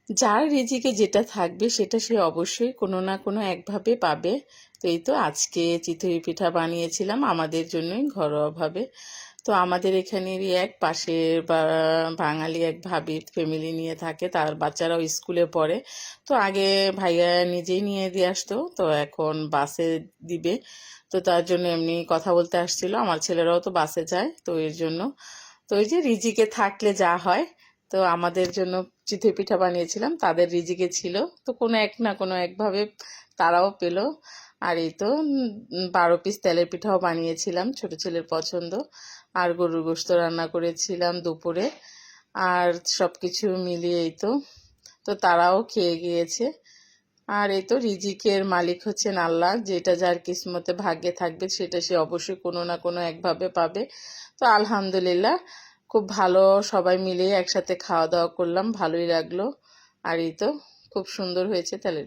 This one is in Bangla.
যার রিজিকে যেটা থাকবে সেটা সে অবশ্যই কোনো না কোনো একভাবে পাবে। তো এই তো আজকে চিতই পিঠা বানিয়েছিলাম আমাদের জন্যই ঘরোয়াভাবে। তো আমাদের এখানেরই এক পাশের বা বাঙালি এক ভাবির ফ্যামিলি নিয়ে থাকে, তার বাচ্চারাও স্কুলে পড়ে। তো আগে ভাইয়া নিজেই নিয়ে দিয়ে আসতো, তো এখন বাসে দিবে। তো তার জন্য এমনি কথা বলতে আসছিল, আমার ছেলেরাও তো বাসে যায়, তো এর জন্য। তো ওই যে রিজিকে থাকলে যা হয়, তো আমাদের জন্য চিতই পিঠা বানিয়েছিলাম, তাদের রিজিকে ছিল, তো কোনো এক না কোনো একভাবে তারাও পেলো। আর এই তো 12 পিস তেলের পিঠাও বানিয়েছিলাম, ছোট ছেলের পছন্দ। আর গরুর গোশত রান্না করেছিলাম দুপুরে। আর সব কিছু মিলিয়ে এই তো, তো তারাও খেয়ে গিয়েছে। আর এই তো রিজিকের মালিক হচ্ছেন আল্লাহ, যেটা যার কিসমতে ভাগ্যে থাকবে সেটা সে অবশ্যই কোনো না কোনো একভাবে পাবে। তো আলহামদুলিল্লাহ, খুব ভালো, সবাই মিলে একসাথে খাওয়া দাওয়া করলাম, ভালোই লাগলো। আর এই তো খুব সুন্দর হয়েছে তাহলে।